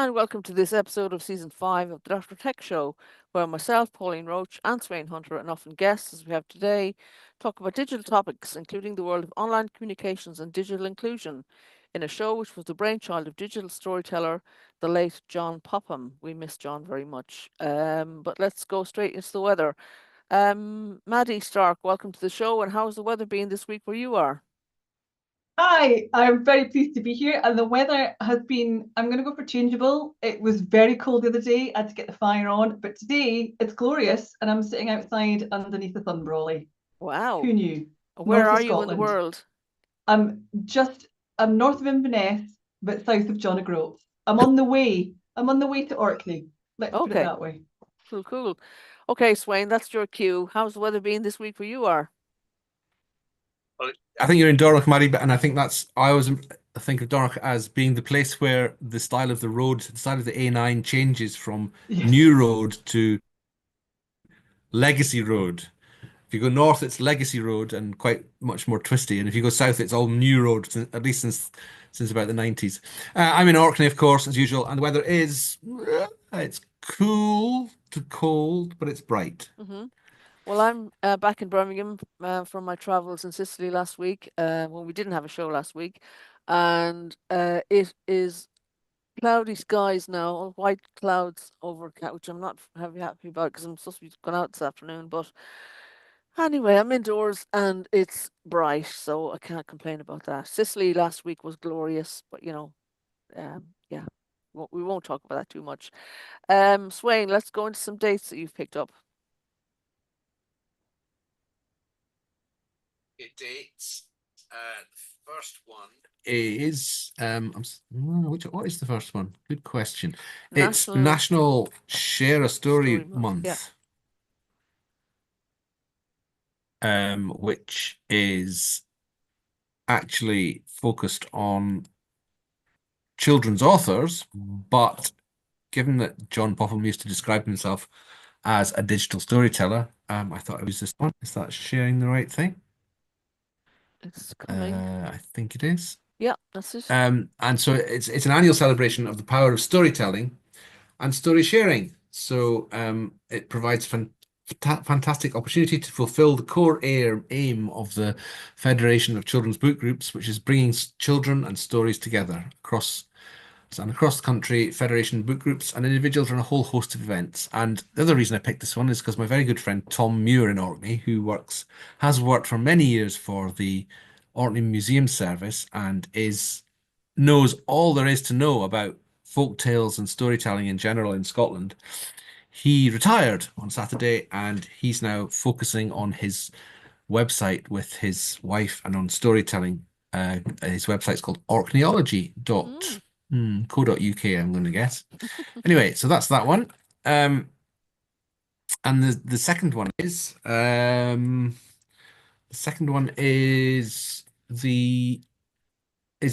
and welcome to this episode of Season 5 of the Dr. Tech Show, where myself, Pauline Roche, and Sweyn Hunter, and often guests as we have today, talk about digital topics, including the world of online communications and digital inclusion, in a show which was the brainchild of digital storyteller, the late John Popham. We miss John very much. But let's go straight into the weather. Maddie Stark, welcome to the show, and how's the weather been this week where you are? Hi, I'm very pleased to be here. And the weather has been, I'm going to go for changeable. It was very cold the other day. I had to get the fire on. But today it's glorious and I'm sitting outside underneath the sun brolly. Who Wow. knew? Where North of are you in the Scotland. world? I'm just, I'm north of Inverness, but south of John O'Groats. I'm on the way. I'm on the way to Orkney. Let's put it Okay, that way. cool, cool. Okay, Sweyn, that's your cue. How's the weather been this week where you are? I think you're in Dornoch, Maddie, and I think I always think of Dornoch as being the place where the style of the road, the style of the A9 changes from Yes. new road to legacy road. If you go north, it's legacy road and quite much more twisty, and if you go south, it's all new road, at least since about the 90s. I'm in Orkney, of course, as usual, and the weather is it's cool to cold, but it's bright. Mm-hmm. Well, I'm back in Birmingham from my travels in Sicily last week, when we didn't have a show last week, and it is cloudy skies now, all white clouds over, which I'm not happy about because I'm supposed to be going out this afternoon. But anyway, I'm indoors and it's bright, so I can't complain about that. Sicily last week was glorious, but yeah, we won't talk about that too much. Sweyn, let's go into some dates that you've picked up. It dates. The first one is what is the first one? Good question. It's National National Share a Story Story Month. Yeah. Month, which is actually focused on children's authors, but given that John Popham used to describe himself as a digital storyteller, I thought it was this one. Is that sharing the right thing? It's coming. I think it is. Yeah, that's it. And so it's an annual celebration of the power of storytelling and story sharing. So it provides fantastic opportunity to fulfill the core aim of the Federation of Children's Book Groups, which is bringing children and stories together across the country. Federation book groups and individuals run a whole host of events. And the other reason I picked this one is because my very good friend Tom Muir in Orkney, who has worked for many years for the Orkney Museum Service and knows all there is to know about folk tales and storytelling in general in Scotland. He retired on Saturday and he's now focusing on his website with his wife and on storytelling. His website's called orkneyology.co.uk, I'm going to guess. Anyway, so that's that one. And the second one is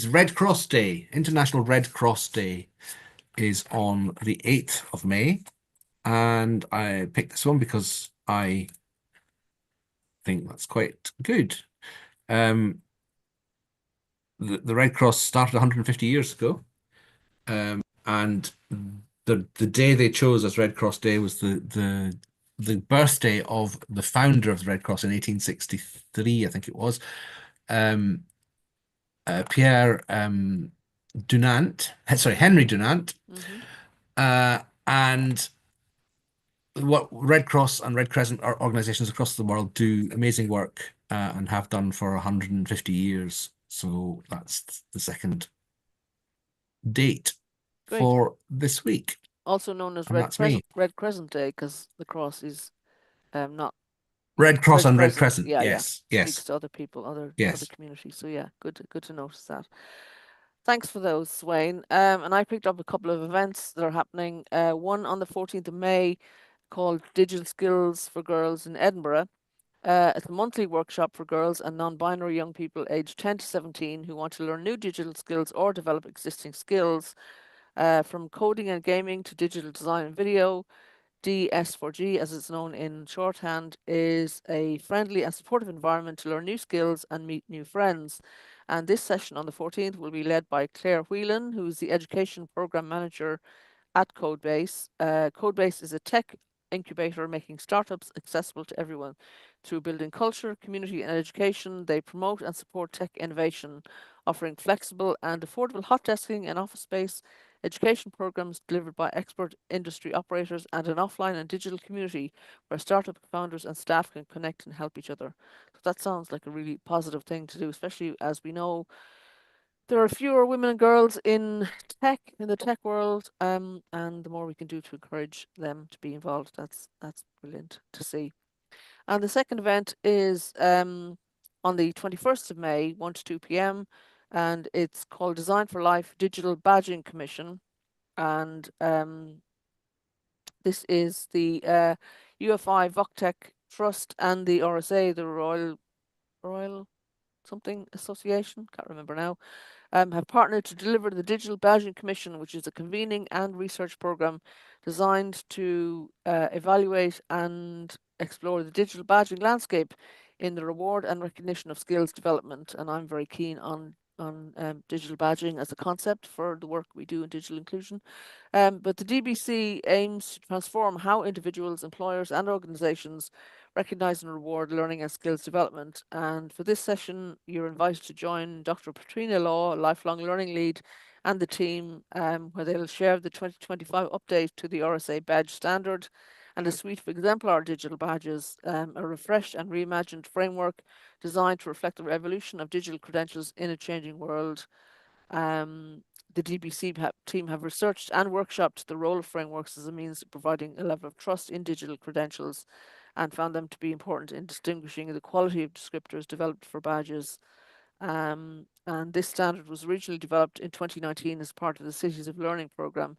Red Cross Day. International Red Cross Day is on the 8th of May. And I picked this one because I think that's quite good. The Red Cross started 150 years ago. And the day they chose as Red Cross Day was the birthday of the founder of the Red Cross in 1863, I think it was. Pierre Henry Dunant. And what Red Cross and Red Crescent organizations across the world do amazing work and have done for 150 years. So that's the second date Great. for this week. Also known as And that's me. Red Crescent Day because the cross is not Red Cross and Red Crescent. Crescent. Yeah, Yes, speaks yes, to other people, other yes. communities. So yeah, good to notice that. Thanks for those, Sweyn. And I picked up a couple of events that are happening. One on the 14th of May called Digital Skills for Girls in Edinburgh. It's a monthly workshop for girls and non-binary young people aged 10 to 17 who want to learn new digital skills or develop existing skills, from coding and gaming to digital design and video. DS4G, as it's known in shorthand, is a friendly and supportive environment to learn new skills and meet new friends. And this session on the 14th will be led by Claire Whelan, who's the Education Program Manager at Codebase. Codebase is a tech incubator making startups accessible to everyone. Through building culture, community, and education, they promote and support tech innovation, offering flexible and affordable hot desking and office space, education programs delivered by expert industry operators, and an offline and digital community where startup founders and staff can connect and help each other. So that sounds like a really positive thing to do, especially as we know there are fewer women and girls in the tech world, and the more we can do to encourage them to be involved, that's brilliant to see. And the second event is on the 21st of May, 1 to 2 p.m., and it's called Design for Life Digital Badging Commission. And this is the UFI VocTech Trust and the RSA, the Royal something Association, can't remember now, have partnered to deliver the Digital Badging Commission, which is a convening and research program designed to evaluate and explore the digital badging landscape in the reward and recognition of skills development. And I'm very keen on digital badging as a concept for the work we do in digital inclusion. But the DBC aims to transform how individuals, employers, and organizations recognize and reward learning and skills development. And for this session, you're invited to join Dr. Patrina Law, Lifelong Learning Lead, and the team, where they'll share the 2025 update to the RSA badge standard and a suite of exemplar digital badges, a refreshed and reimagined framework designed to reflect the evolution of digital credentials in a changing world. The DBC team have researched and workshopped the role of frameworks as a means of providing a level of trust in digital credentials and found them to be important in distinguishing the quality of descriptors developed for badges. And this standard was originally developed in 2019 as part of the Cities of Learning programme.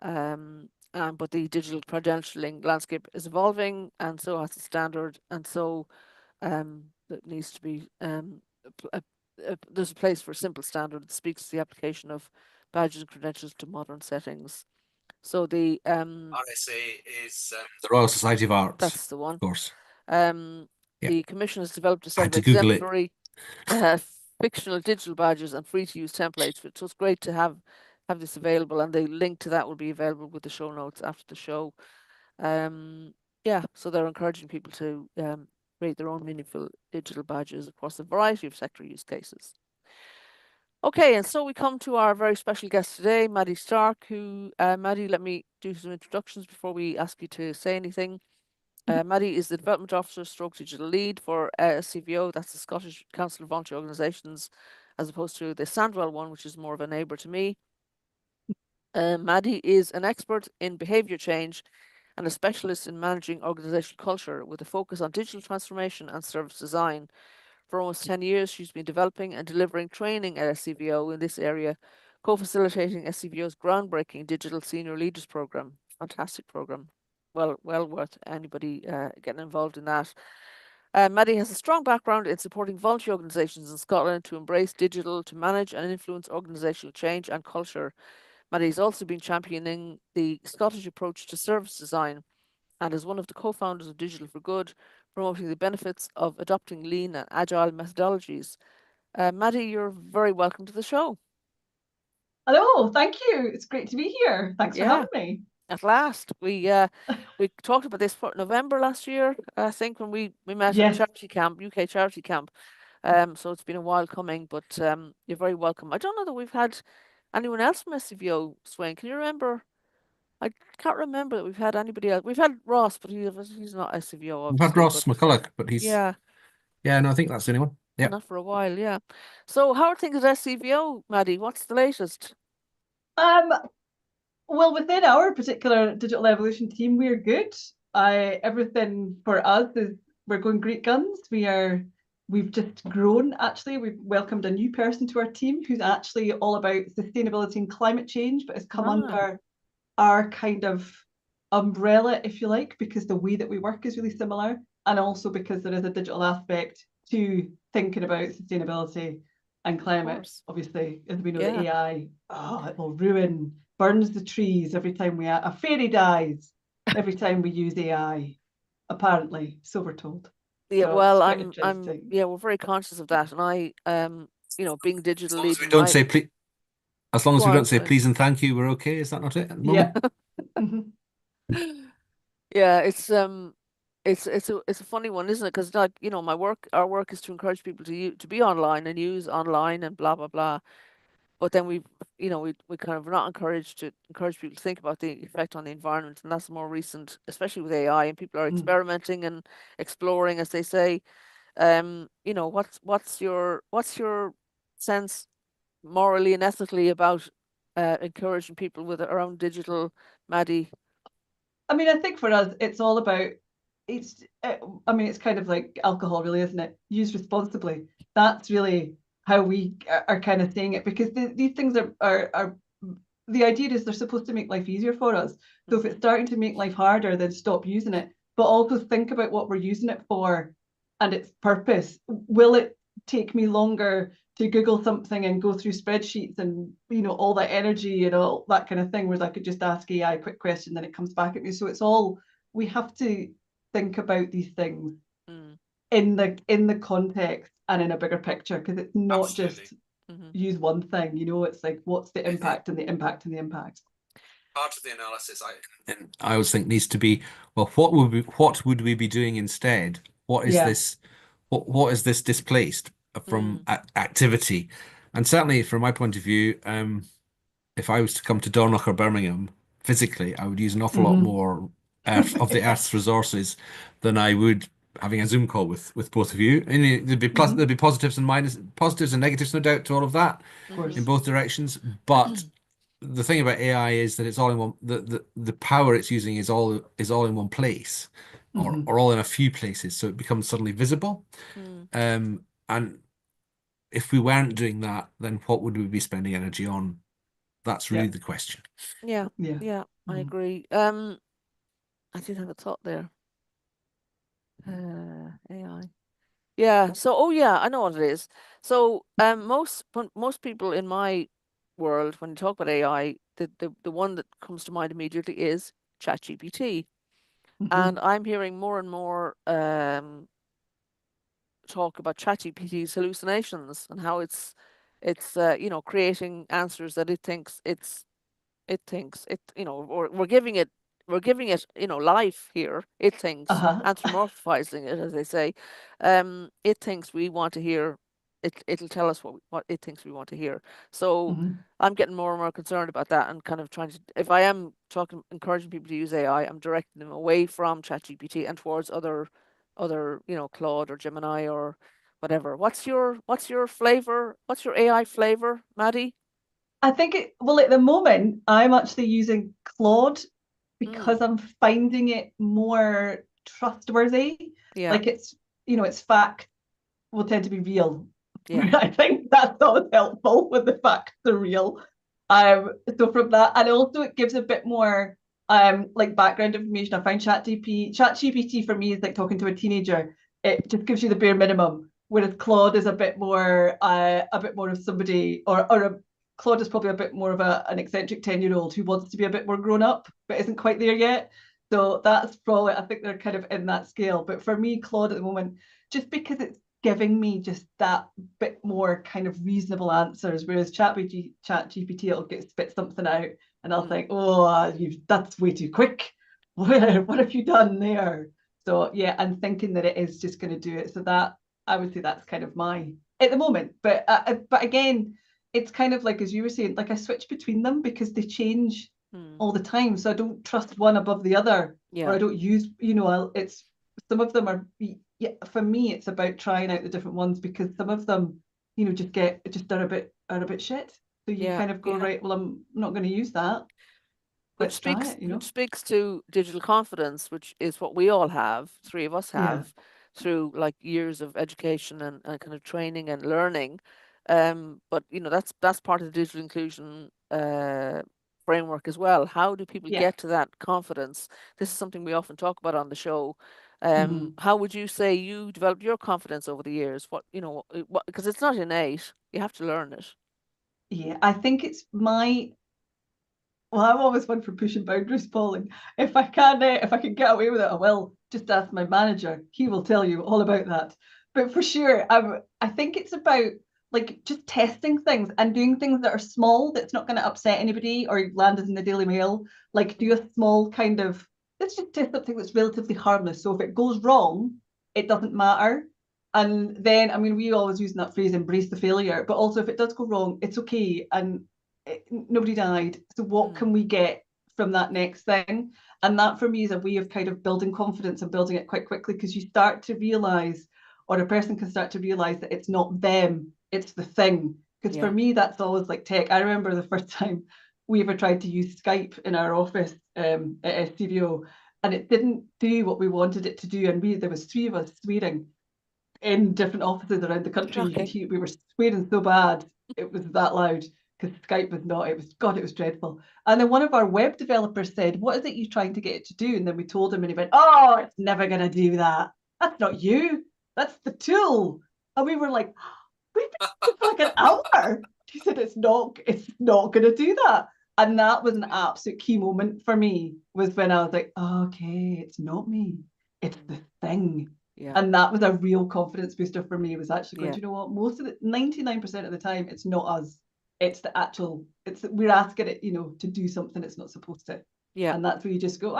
But the digital credentialing landscape is evolving, and so has the standard, and so it needs to be there's a place for a simple standard that speaks to the application of badges and credentials to modern settings. So the RSA is the Royal Society of Art, that's the of one. course. Yeah. The Commission has developed a I set had of to Google it. exemplary fictional digital badges and free-to-use templates, which was great to have this available, and the link to that will be available with the show notes after the show. Yeah, so they're encouraging people to create their own meaningful digital badges across a variety of sector use cases. Okay, and so we come to our very special guest today, Maddie Stark, who, Maddie, let me do some introductions before we ask you to say anything. Maddie is the Development Officer stroke Digital Lead for SCVO, that's the Scottish Council of Voluntary Organisations, as opposed to the Sandwell one, which is more of a neighbour to me. Maddie is an expert in behaviour change and a specialist in managing organisational culture with a focus on digital transformation and service design. For almost 10 years, she's been developing and delivering training at SCVO in this area, co-facilitating SCVO's groundbreaking Digital Senior Leaders Programme. Fantastic programme. Well worth anybody getting involved in that. Maddie has a strong background in supporting voluntary organisations in Scotland to embrace digital, to manage and influence organisational change and culture. Maddie has also been championing the Scottish approach to service design and is one of the co-founders of Digital for Good, promoting the benefits of adopting lean and agile methodologies. Maddie, you're very welcome to the show. Hello, thank you. It's great to be here. Thanks for having me. At last, we talked about this for November last year, I think, when we met Yes. at charity camp, UK charity camp. So it's been a while coming, but you're very welcome. I don't know that we've had anyone else from SCVO, Sweyn. Can you remember? I can't remember that we've had anybody else. We've had Ross, but he's not SCVO, obviously. We've had Ross McCulloch, but he's yeah, no, I think that's the only one. Yeah, not for a while. Yeah. So how are things at SCVO, Maddie? What's the latest? Well, within our particular digital evolution team, we're good. Everything for us is we're going great guns. We've just grown. Actually, we've welcomed a new person to our team who's actually all about sustainability and climate change, but has come under our kind of umbrella, if you like, because the way that we work is really similar, and also because there is a digital aspect to thinking about sustainability and climate. Obviously, as we know, the AI, it will burns the trees every time a fairy dies every time we use AI, apparently, so we're told. Yeah, so well, we're very conscious of that, and being digital lead We don't might say please, as long go as we on, don't say sorry. please and thank you, we're okay. Is that not it at the Yeah. moment? Yeah, it's a funny one, isn't it? Because like, our work is to encourage people to be online and use online and blah blah blah. But then we kind of not encouraged to encourage people to think about the effect on the environment, and that's more recent, especially with AI, and people are experimenting and exploring, as they say. What's your sense morally and ethically about encouraging people with around digital, Maddie? I mean, I think for us, it's all about I mean, it's kind of like alcohol, really, isn't it? Use responsibly. That's really how we are kind of saying it, because these things are the idea is they're supposed to make life easier for us. So if it's starting to make life harder, then stop using it. But also think about what we're using it for and its purpose. Will it take me longer to Google something and go through spreadsheets and all that energy and all that kind of thing, whereas I could just ask AI a quick question, then it comes back at me. So it's all, we have to think about these things in the context and in a bigger picture, because it's not just use one thing. It's like, what's the impact and the impact and the impact. Part of the analysis I always think needs to be, well, what would we be doing instead? What is this? What is this displaced from activity? And certainly from my point of view, if I was to come to Dornoch or Birmingham physically, I would use an awful lot more of the Earth's resources than I would having a Zoom call with both of you. And there'd be positives and positives and negatives, no doubt, to all of that in both directions. But the thing about AI is that it's all in one. The power it's using is all in one place, or all in a few places, so it becomes suddenly visible. And if we weren't doing that, then what would we be spending energy on? That's really the question. Yeah, I agree. I did have a thought there. AI. Yeah. So, oh yeah, I know what it is. So, most people in my world, when you talk about AI, the one that comes to mind immediately is ChatGPT, and I'm hearing more and more talk about ChatGPT's hallucinations and how it's creating answers that or we're giving it life here. It thinks, anthropomorphizing it, as they say. It thinks we want to hear it. It'll tell us what it thinks we want to hear. So I'm getting more and more concerned about that, and kind of trying to, if I am encouraging people to use AI, I'm directing them away from ChatGPT and towards other Claude or Gemini or whatever. What's your flavor? What's your AI flavor, Maddie? I think well, at the moment, I'm actually using Claude because I'm finding it more trustworthy. Yeah. Like its fact will tend to be real. Yeah. I think that's always helpful when the facts are real. So from that, and also it gives a bit more like background information. I find ChatGPT for me is like talking to a teenager. It just gives you the bare minimum, whereas Claude is a bit more of somebody, or Claude is probably a bit more of an eccentric 10-year-old who wants to be a bit more grown up but isn't quite there yet. So that's probably, I think they're kind of in that scale. But for me, Claude at the moment, just because it's giving me just that bit more kind of reasonable answers, whereas ChatGPT, it'll spit something out and I'll think, oh, that's way too quick. What have you done there? So yeah, I'm thinking that it is just going to do it. So that, I would say that's kind of my, at the moment. But again, it's kind of like, as you were saying, like I switch between them because they change all the time. So I don't trust one above the other, or I don't use, it's, some of them are, for me, it's about trying out the different ones, because some of them, are a bit shit. So you kind of go, right, well, I'm not going to use that. Which speaks to digital confidence, which is what we all have, three of us have, through like years of education and kind of training and learning. But that's part of the digital inclusion framework as well. How do people get to that confidence? This is something we often talk about on the show. How would you say you developed your confidence over the years? Because it's not innate, you have to learn it. Yeah, I think it's well, I'm always one for pushing boundaries, Pauline. If I can get away with it, I will. Just ask my manager; he will tell you all about that. But for sure, I think it's about like just testing things and doing things that are small, that's not going to upset anybody or land us in the Daily Mail. Like do a small kind of, let's just test something that's relatively harmless. So if it goes wrong, it doesn't matter. And then, I mean, we always use that phrase, embrace the failure, but also if it does go wrong, it's okay. And nobody died. So what can we get from that next thing? And that for me is a way of kind of building confidence and building it quite quickly, because you start to realize, or a person can start to realize that it's not them, it's the thing. Because for me, that's always like tech. I remember the first time we ever tried to use Skype in our office at SCVO, and it didn't do what we wanted it to do. And there was 3 of us swearing in different offices around the country. You could hear we were swearing so bad, it was that loud, because Skype was not, it was, God, it was dreadful. And then one of our web developers said, what is it you're trying to get it to do? And then we told him and he went, oh, it's never going to do that. That's not you, that's the tool. And we were like, we've been for like an hour. He said, it's not going to do that. And that was an absolute key moment for me, was when I was like, oh, okay, it's not me, it's the thing. And that was a real confidence booster for me, was actually going, do you know what, most of the 99% of the time, it's not us, it's the actual, we're asking it, to do something it's not supposed to. And that's where you just go,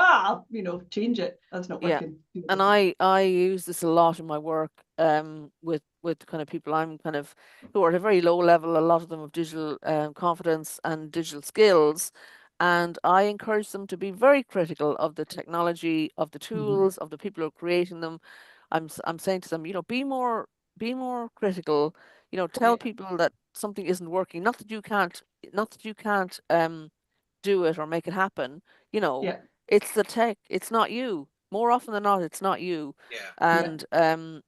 change it, that's not working. And I use this a lot in my work with kind of people I'm kind of, who are at a very low level, a lot of them of digital confidence and digital skills. And I encourage them to be very critical of the technology, of the tools, of the people who are creating them. I'm saying to them, be more critical. Tell people that something isn't working. Not that you can't do it or make it happen. It's the tech. It's not you. More often than not, it's not you. And and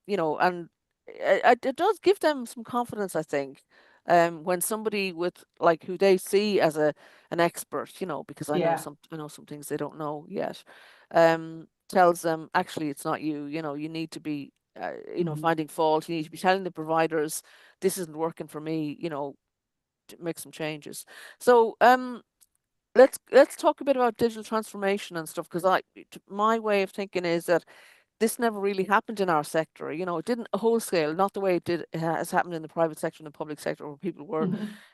it does give them some confidence, I think. When somebody with, like, who they see as an expert, because I know some things they don't know yet, tells them, actually it's not you. You need to be finding fault. You need to be telling the providers, this isn't working for me, to make some changes. So let's talk a bit about digital transformation and stuff, because my way of thinking is that this never really happened in our sector. It didn't wholesale, not the way it has happened in the private sector and the public sector, where people were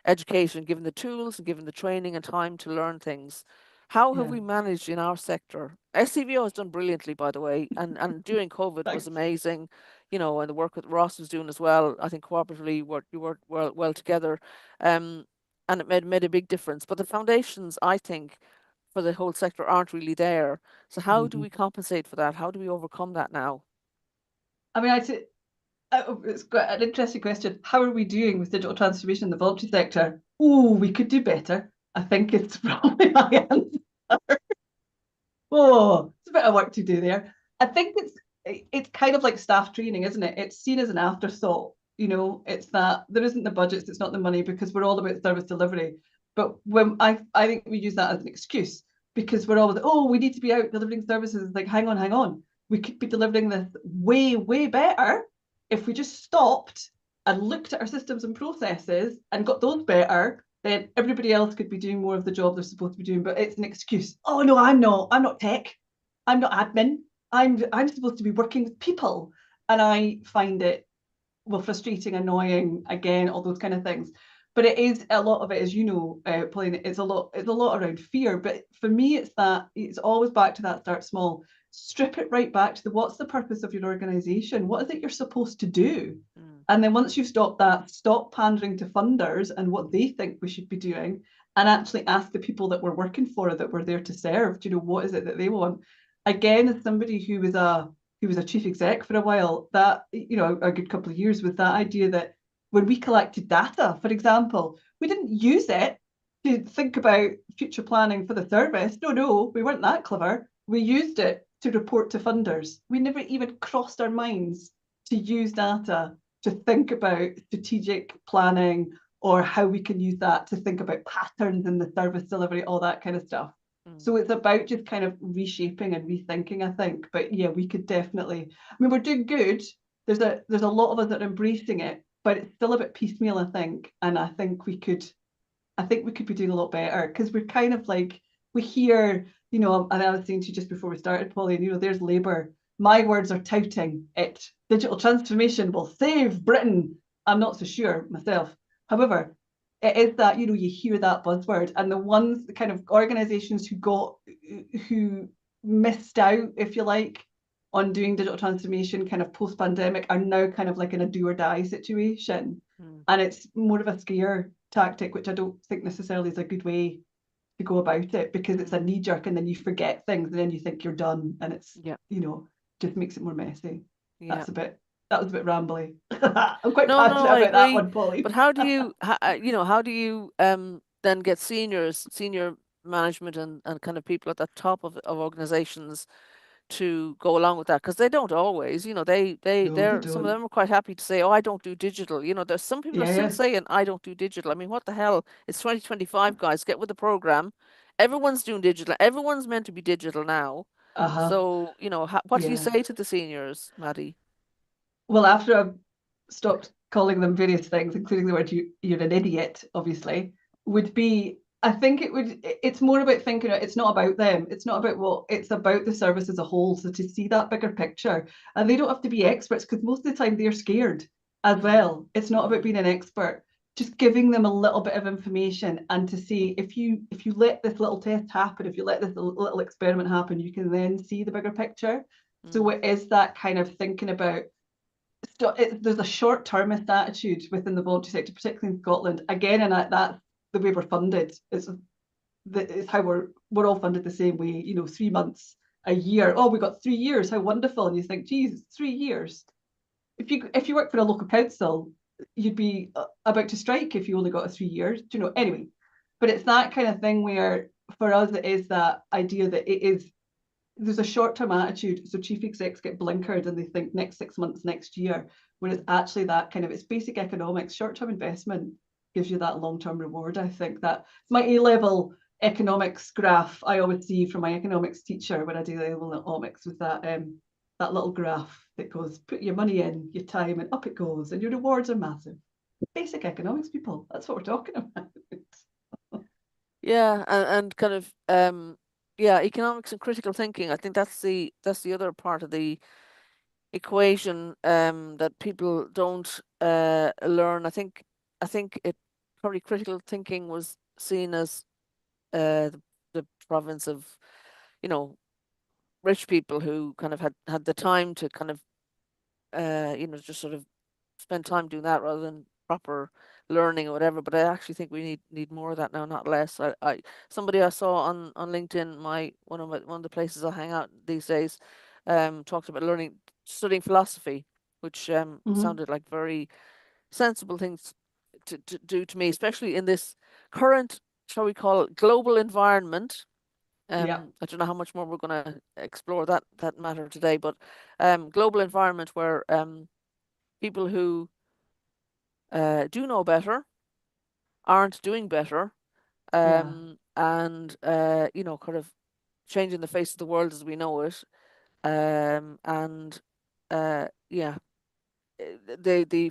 educated and given the tools and given the training and time to learn things. How have we managed in our sector? SCVO has done brilliantly, by the way, and during COVID was amazing, and the work that Roche was doing as well. I think cooperatively you worked well together, and it made a big difference. But the foundations, I think, for the whole sector aren't really there. So how do we compensate for that? How do we overcome that now? I mean, it's quite an interesting question. How are we doing with digital transformation in the voluntary sector? Oh, we could do better, I think, it's probably my answer. Oh, it's a bit of work to do there. I think it's kind of like staff training, isn't it? It's seen as an afterthought. It's that there isn't the budgets, it's not the money, because we're all about service delivery. But when I think we use that as an excuse, because we're always, we need to be out delivering services. It's like, hang on. We could be delivering this way, way better if we just stopped and looked at our systems and processes and got those better. Then everybody else could be doing more of the job they're supposed to be doing. But it's an excuse. Oh no, I'm not tech. I'm not admin. I'm supposed to be working with people. And I find it, well, frustrating, annoying, again, all those kind of things. But it is, a lot of it, as you know, Pauline, it's a lot around fear. But for me, it's always back to that start small. Strip it right back to what's the purpose of your organization? What is it you're supposed to do? And then once you've stopped that, stop pandering to funders and what they think we should be doing, and actually ask the people that we're working for, that we're there to serve, what is it that they want? Again, as somebody who was a chief exec for a while, that, a good couple of years, with that idea that when we collected data, for example, we didn't use it to think about future planning for the service. No, we weren't that clever. We used it to report to funders. We never even crossed our minds to use data to think about strategic planning, or how we can use that to think about patterns in the service delivery, all that kind of stuff. So it's about just kind of reshaping and rethinking, I think. But yeah, we could definitely, I mean, we're doing good. There's a lot of us that are embracing it, but it's still a bit piecemeal, I think. And I think we could be doing a lot better, because we're kind of like, we hear, and I was saying to you just before we started, Pauline, there's Labour. My words are touting it. Digital transformation will save Britain. I'm not so sure myself. However, it is that, you know, you hear that buzzword, and the ones, the kind of organizations who missed out, if you like, on doing digital transformation kind of post-pandemic are now kind of like in a do or die situation. And it's more of a scare tactic, which I don't think necessarily is a good way to go about it, because it's a knee jerk and then you forget things and then you think you're done, and it's, you know, just makes it more messy. That was a bit rambly. I'm quite passionate I about that agree. one, Pauline. But how do you, how do you then get senior management and kind of people at the top of organizations to go along with that? Because they don't always, No, they some of don't. them are quite happy to say, oh, I don't do digital. You know, there's some people are still saying, I don't do digital. I mean, what the hell? It's 2025, guys. Get with the program. Everyone's doing digital. Everyone's meant to be digital now. So, you know, what do you say to the seniors, Maddie? Well, after I've stopped calling them various things, including the word you're an idiot, obviously, would be, I think it's more about thinking it's not about them. It's not about it's about the service as a whole. So to see that bigger picture, and they don't have to be experts, because most of the time they're scared as well. It's not about being an expert, just giving them a little bit of information, and to see if you let this little test happen, if you let this little experiment happen, you can then see the bigger picture. So it is that kind of thinking about, there's a short-termist attitude within the voluntary sector, particularly in Scotland. Again, and that's the way we're funded. It's how we're all funded the same way. You know, 3 months, a year. Oh, we got 3 years. How wonderful! And you think, geez, 3 years. If you work for a local council, you'd be about to strike if you only got a 3 years. Do you know? Anyway, but it's that kind of thing where, for us, it is that idea that there's a short-term attitude, so chief execs get blinkered and they think next 6 months, next year, whereas actually that kind of, it's basic economics. Short-term investment gives you that long-term reward. I think that my A-level economics graph I always see from my economics teacher when I do A-level economics, with that that little graph that goes, put your money in, your time, and up it goes, and your rewards are massive. Basic economics, people. That's what we're talking about. Yeah, and kind of economics and critical thinking. I think that's the other part of the equation that people don't learn. I think it probably critical thinking was seen as the province of, you know, rich people who kind of had the time to kind of just sort of spend time doing that rather than proper learning or whatever. But I actually think we need more of that now, not less. Somebody I saw on LinkedIn, one of the places I hang out these days, talked about studying philosophy, which sounded like very sensible things to do to me, especially in this current, shall we call it, global environment. I don't know how much more we're going to explore that matter today, but global environment where people who do know better aren't doing better, and kind of changing the face of the world as we know it, and the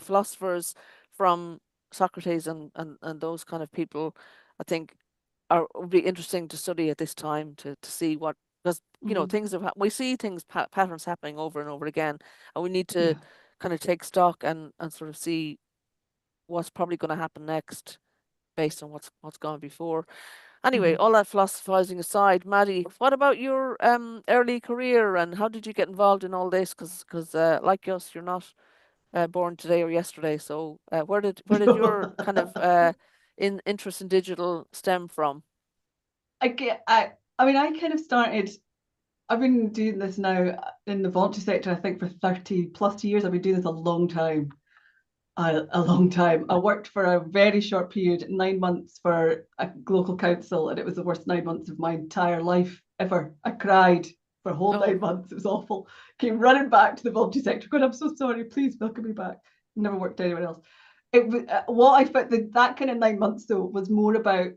philosophers from Socrates and those kind of people, I think, would be interesting to study at this time to see what, because you know, we see patterns happening over and over again, and we need to kind of take stock and sort of see what's probably going to happen next based on what's gone before. Anyway, all that philosophizing aside, Maddie, what about your early career, and how did you get involved in all this? Because like us, you're not born today or yesterday. So where did your kind of interest in digital stem from? I mean, I kind of started, I've been doing this now in the voluntary sector, I think, for 30 plus years. I've been doing this a long time. A long time. I worked for a very short period, 9 months, for a local council, and it was the worst 9 months of my entire life ever. I cried for a whole 9 months. It was awful. Came running back to the voluntary sector, going, I'm so sorry, please welcome me back. Never worked anywhere else. It was what I found, that kind of 9 months though was more about,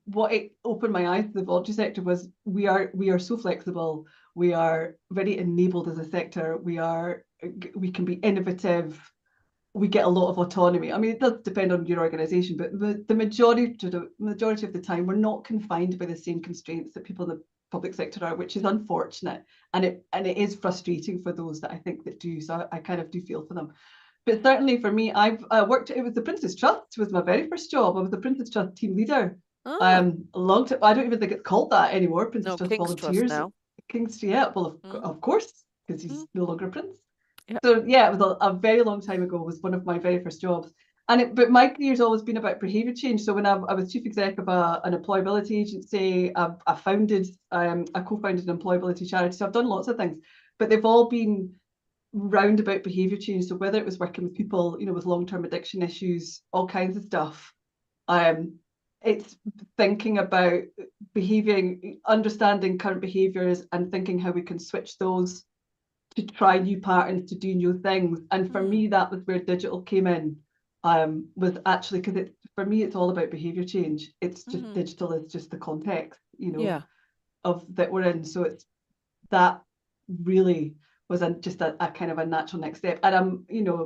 what it opened my eyes to the voluntary sector was, we are so flexible. We are very enabled as a sector. We can be innovative. We get a lot of autonomy. I mean, it does depend on your organisation, but the majority of the time, we're not confined by the same constraints that people in the public sector are, which is unfortunate, and it is frustrating for those that I think that do. So I kind of do feel for them. But certainly for me, I've worked. It was the Princess Trust was my very first job. I was the Princess Trust team leader. Ah, A long time. I don't even think it's called that anymore. Princess no, Trust King's Trust Volunteers. now. King's, yeah. Well, Mm, of course, because mm, he's no longer a prince. yeah. So yeah, it was a very long time ago. It was one of my very first jobs. But my career's always been about behaviour change. So when I was chief exec of an employability agency, I co-founded an employability charity. So I've done lots of things, but they've all been roundabout behaviour change. So whether it was working with people, with long-term addiction issues, all kinds of stuff, it's thinking about behaving, understanding current behaviours and thinking how we can switch those to try new patterns, to do new things. And for me, that was where digital came in. Was actually because for me, it's all about behaviour change. It's just digital is just the context, Yeah. of that we're in. So it's that really was just a kind of a natural next step. And I'm,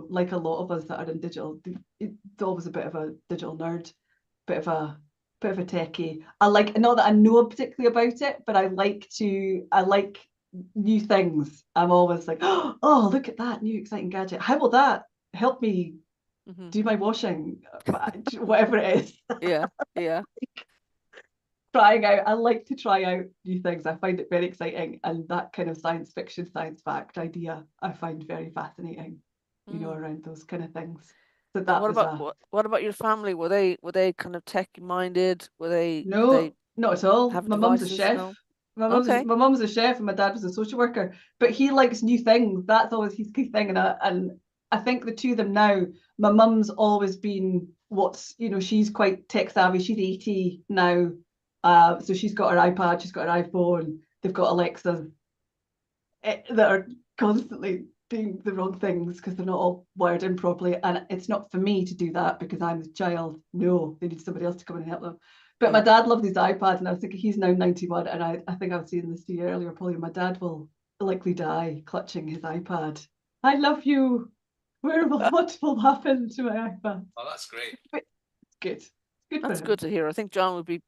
like a lot of us that are in digital, it's always a bit of a digital nerd, bit of a techie. I like, not that I know particularly about it, but I like new things. I'm always like, oh, look at that new exciting gadget. How will that help me do my washing? Whatever it is. Yeah. Yeah. Trying out. I like to try out new things. I find it very exciting, and that kind of science fiction, science fact idea I find very fascinating. Around those kind of things. So And that was a what about your family? Were they kind of tech minded? Did they no, not at all. have My mum's a devices? chef. No. Okay. My mum's a chef, and my dad was a social worker. But he likes new things. That's always his key thing. And I think the two of them now. My mum's always been she's quite tech savvy. She's 80 now, so she's got her iPad, she's got her iPhone. They've got Alexas that are constantly doing the wrong things because they're not all wired in properly. And it's not for me to do that because I'm the child. No, they need somebody else to come in and help them. But my Yeah. dad loved his iPad, and I was thinking he's now 91. And I think I was saying this to you earlier, Pauline, my dad will likely die clutching his iPad. I love you. What will happen to my iPad? Oh, that's great. But it's good. It's good for That's him. good to hear. I think John would be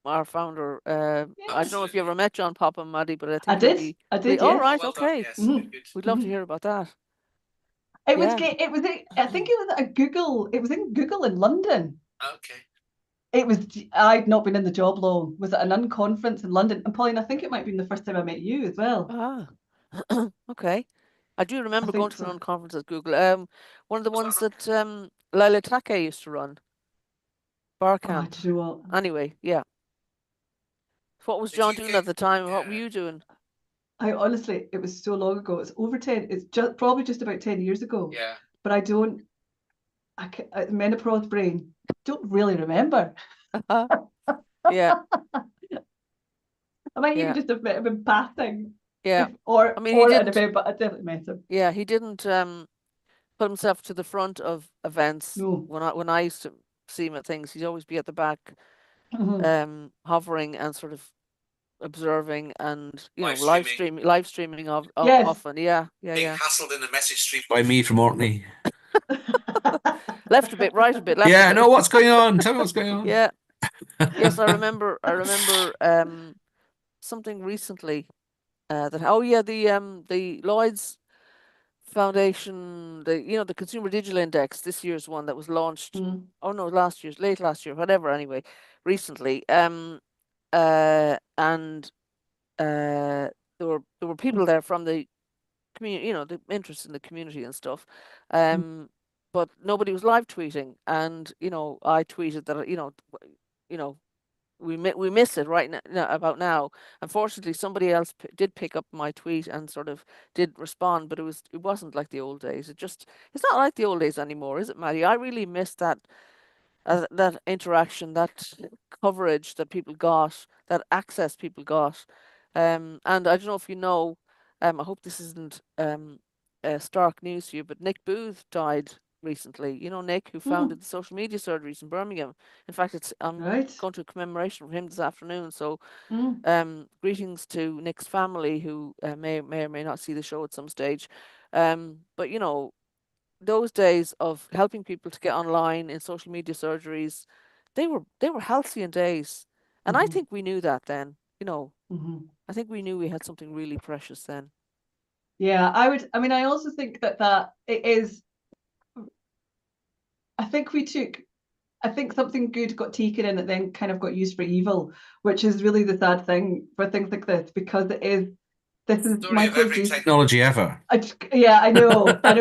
our founder. I don't know if you ever Absolutely. met John Popham, Maddie, but I I think he'll did. be I did, all yes. right, Well done. okay. Yes, Mhm. good. We'd love to hear about that. It was Yeah. great. I think it was at a Google. It was in Google in London. Okay. It was. I'd not been in the job long. Was at an unconference in London. And Pauline, I think it might have been the first time I met you as well. Ah. Okay. I do I remember going think to so. an conference at Google. One of the Was ones that that Lila Take used to run, Bar Oh, Camp. do you know what? Anyway, yeah. What was did John you doing at get the time? What were you doing? I honestly, it was so long ago. It's over 10. It's just probably just about 10 years ago. yeah. But I don't. Menopause brain. Don't really remember. Yeah, I might even yeah, just have met him in passing, yeah. I mean, he or at an didn't. event, but I definitely met him. Yeah, he didn't put himself to the front of events No. when I used to see him at things. He'd always be at the back, Mhm. hovering and sort of observing and Live live streaming of Yes. often. Yeah, yeah, being yeah. hassled in the message stream by me from Orkney. Left a bit, right a bit, left a Yeah, bit. no, what's going on? Tell me what's going on. Yeah. Yes, I remember something recently that the Lloyd's Foundation, the Consumer Digital Index, this year's one that was launched. Mm. Oh no, late last year, whatever. Anyway, recently. And there were people there from the community, the interest in the community and stuff. But nobody was live tweeting, and I tweeted that you know we miss it right now, about now. Unfortunately, somebody else did pick up my tweet and sort of did respond, but it wasn't like the old days. It's not like the old days anymore, is it, Maddie? I really miss that interaction, that coverage that people got, that access people got. And I don't know if you know, I hope this isn't stark news to you, but Nick Booth died recently. You know Nick, who Mm. founded the social media surgeries in Birmingham. In fact, I'm Right. going to a commemoration for him this afternoon. So, Mm. greetings to Nick's family, who may or may not see the show at some stage. But those days of helping people to get online in social media surgeries, they were halcyon days. And I Mhm. think we knew that then. Mhm. I think we knew we had something really precious then. Yeah, I would. I mean, I also think that it is. I think something good got taken and it then kind of got used for evil, which is really the sad thing for things like this, because this is Story my of every colleague Jason. technology ever. Yeah, I know. And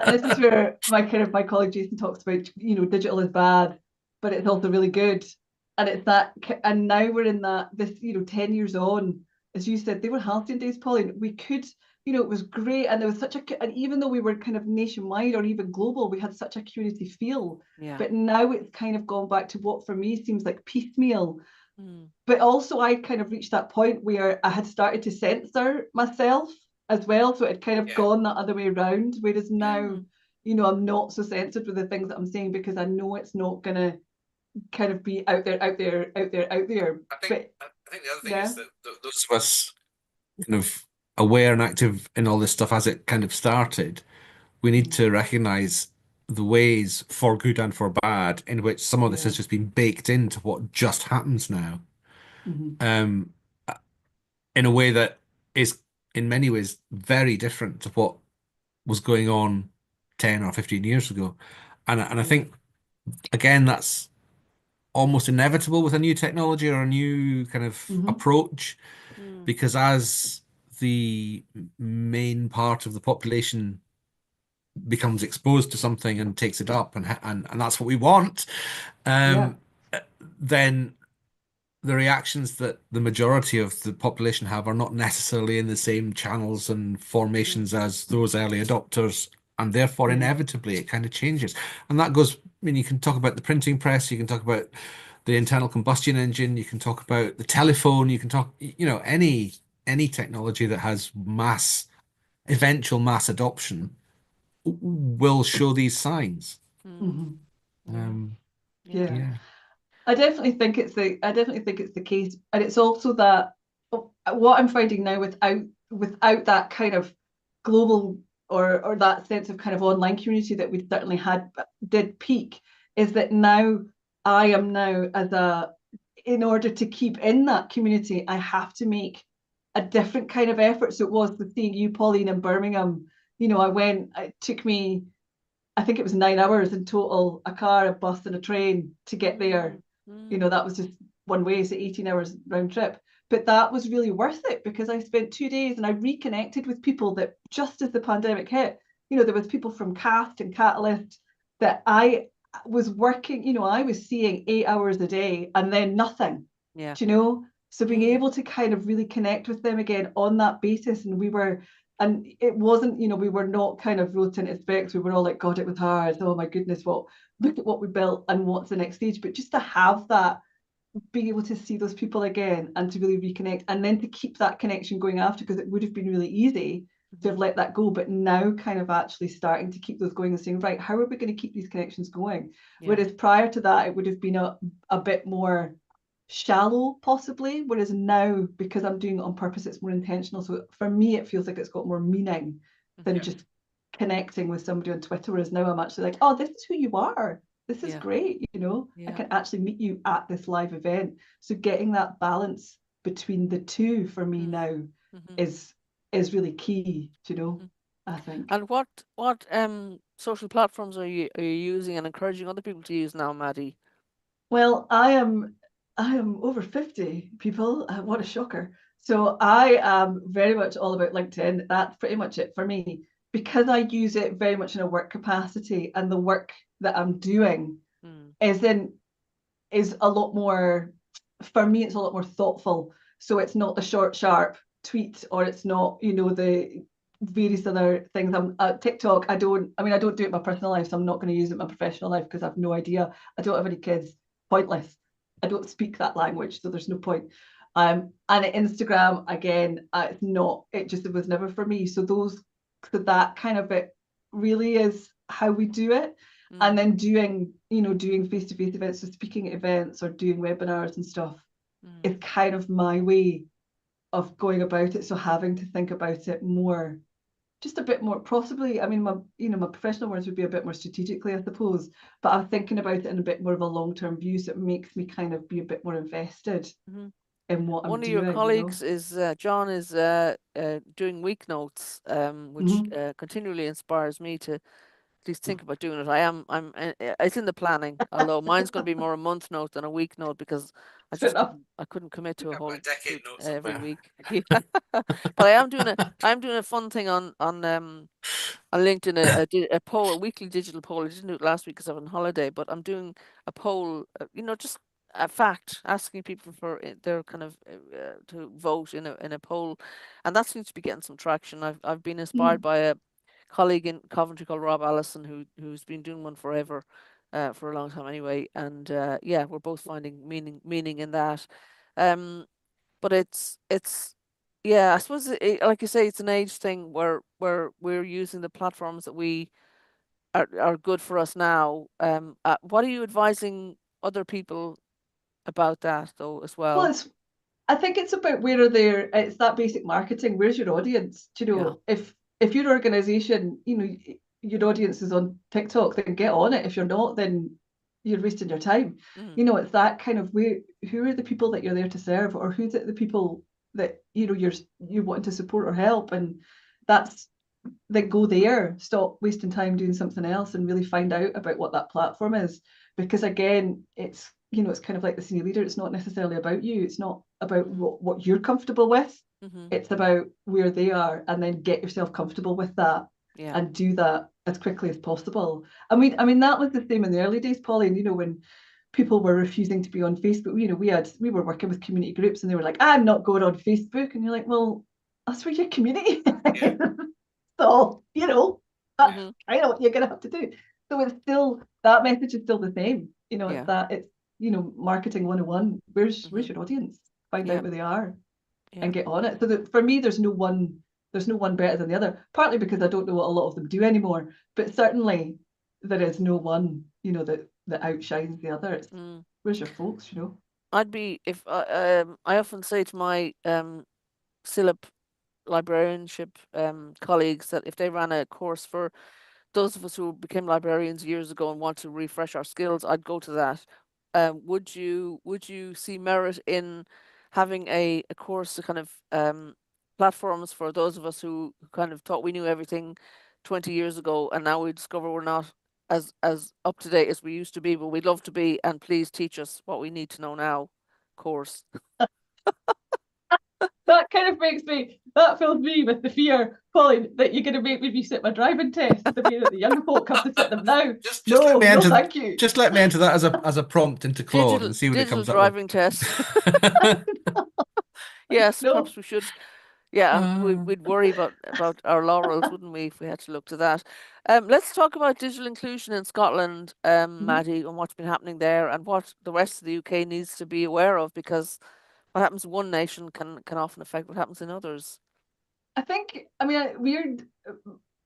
this is where my colleague Jason talks about, digital is bad, but it's also really good. And it's that, and now we're in this, 10 years on, as you said, they were halcyon days, Pauline. We could, it was great. And there was and even though we were kind of nationwide or even global, we had such a community feel. Yeah. But now it's kind of gone back to what for me seems like piecemeal. Mm. But also I kind of reached that point where I had started to censor myself as well. So it had kind of gone that other way around. Whereas now, I'm not so censored with the things that I'm saying because I know it's not gonna kind of be out there. I think But the other thing yeah. is that those of us kind of aware and active in all this stuff as it kind of started, we need to recognize the ways for good and for bad in which some of this has just been baked into what just happens now. Um, in a way that is in many ways very different to what was going on 10 or 15 years ago. And I think again that's almost inevitable with a new technology or a new kind of approach, because as the main part of the population becomes exposed to something and takes it up, and that's what we want, then the reactions that the majority of the population have are not necessarily in the same channels and formations as those early adopters, and therefore inevitably it kind of changes. And that goes, I mean, you can talk about the printing press, you can talk about the internal combustion engine, you can talk about the telephone, you can talk, any technology that has eventual mass adoption will show these signs. Yeah. I definitely think it's the case, and it's also that what I'm finding now without that kind of global or that sense of kind of online community that we certainly did peak, is that now I am now in order to keep in that community, I have to make a different kind of effort. So it was with seeing you, Pauline, in Birmingham. It took me, I think it was 9 hours in total, a car, a bus, and a train to get there. That was just one way, so 18 hours round trip. But that was really worth it because I spent 2 days and I reconnected with people that just as the pandemic hit, there was people from Cast and Catalyst that I was working, I was seeing 8 hours a day and then nothing. Yeah. Do you know? So being able to kind of really connect with them again on that basis, and it wasn't, we were not kind of rose tinted specs. We were all like, God, it was hard. Oh my goodness, look at what we built and what's the next stage. But just to have that, being able to see those people again and to really reconnect and then to keep that connection going after, because it would have been really easy to have let that go. But now kind of actually starting to keep those going and saying, right, how are we going to keep these connections going? Yeah. Whereas prior to that, it would have been a bit more shallow possibly, whereas now, because I'm doing it on purpose, it's more intentional. So for me it feels like it's got more meaning than just connecting with somebody on Twitter, whereas now I'm actually like, oh, this is who you are, this is great, I can actually meet you at this live event. So getting that balance between the two for me now is really key, I think. And what social platforms are you using and encouraging other people to use now, Maddie? Well, I am over 50 people. What a shocker. So I am very much all about LinkedIn. That's pretty much it for me, because I use it very much in a work capacity, and the work that I'm doing is a lot more, for me, it's a lot more thoughtful. So it's not the short, sharp tweet, or it's not, the various other things. I'm TikTok. I don't do it in my personal life, so I'm not going to use it in my professional life because I've no idea. I don't have any kids. Pointless. I don't speak that language, so there's no point. And Instagram, again, it's not. It was never for me. So that kind of it really is how we do it. And then doing face-to-face events, so speaking at events or doing webinars and stuff is kind of my way of going about it. So having to think about it more, just a bit more, possibly, my professional words would be a bit more strategically, I suppose, but I'm thinking about it in a bit more of a long-term view, so it makes me kind of be a bit more invested in what I'm doing. One of your colleagues is John is doing week notes, which continually inspires me to least think about doing it. It's in the planning, although mine's going to be more a month note than a week note because Fair enough. I couldn't commit to a I've got whole a decade note every somewhere. week. Yeah. But I'm doing a fun thing on LinkedIn, a poll, a weekly digital poll. I didn't do it last week because I was on holiday, but I'm doing a poll, just a fact, asking people for their kind of to vote in a poll, and that seems to be getting some traction. I've been inspired by a colleague in Coventry called Rob Allison who's been doing one forever, for a long time anyway, and yeah, we're both finding meaning in that. But it's yeah, I suppose like you say, it's an age thing where we're using the platforms that we are good for us now. What are you advising other people about that though as Well, well? I think it's about where are there. It's that basic marketing. Where's your audience? Do you Yeah. know, if your organization, your audience is on TikTok, then get on it. If you're not, then you're wasting your time. Mm, It's that kind of way. Who are the people that you're there to serve, or who's the people that you're wanting to support or help, and that's then go there. Stop wasting time doing something else, and really find out about what that platform is. Because again, it's kind of like the senior leader. It's not necessarily about you. It's not about what you're comfortable with. mm-hmm. It's about where they are, and then get yourself comfortable with that, Yeah. and do that as quickly as possible. I mean that was the same in the early days, Pauline. When people were refusing to be on Facebook, we were working with community groups, and they were like, "I'm not going on Facebook," and you're like, "Well, that's where your community Yeah. is." So that's Mm-hmm. kind of what you're gonna have to do. So it's still, that message is still the same. Yeah. It's marketing 101. Where's Mm-hmm. your audience? Find Yeah. out where they are Yeah. and get on it. So that for me, there's no one better than the other. Partly because I don't know what a lot of them do anymore, but certainly there is no one, that outshines the other. It's Mm. where's your folks, I'd be if I often say to my CILIP librarianship colleagues that if they ran a course for those of us who became librarians years ago and want to refresh our skills, I'd go to that. Would you see merit in having a course to kind of platforms for those of us who kind of thought we knew everything 20 years ago and now we discover we're not as up to date as we used to be, but we'd love to be, and please teach us what we need to know now course. That fills me with the fear, Pauline, that you're going to make me resit my driving test the way that the young folk have to sit them now. Just No, let me no, enter. thank you. Just let me enter that as a prompt into Claude and see what it Digital comes up with. driving test. Yes, No. perhaps we should. Yeah, we'd worry about our laurels, wouldn't we, if we had to look to that. Let's talk about digital inclusion in Scotland, Maddie, and what's been happening there, and what the rest of the UK needs to be aware of, because what happens in one nation can often affect what happens in others. I think, weird.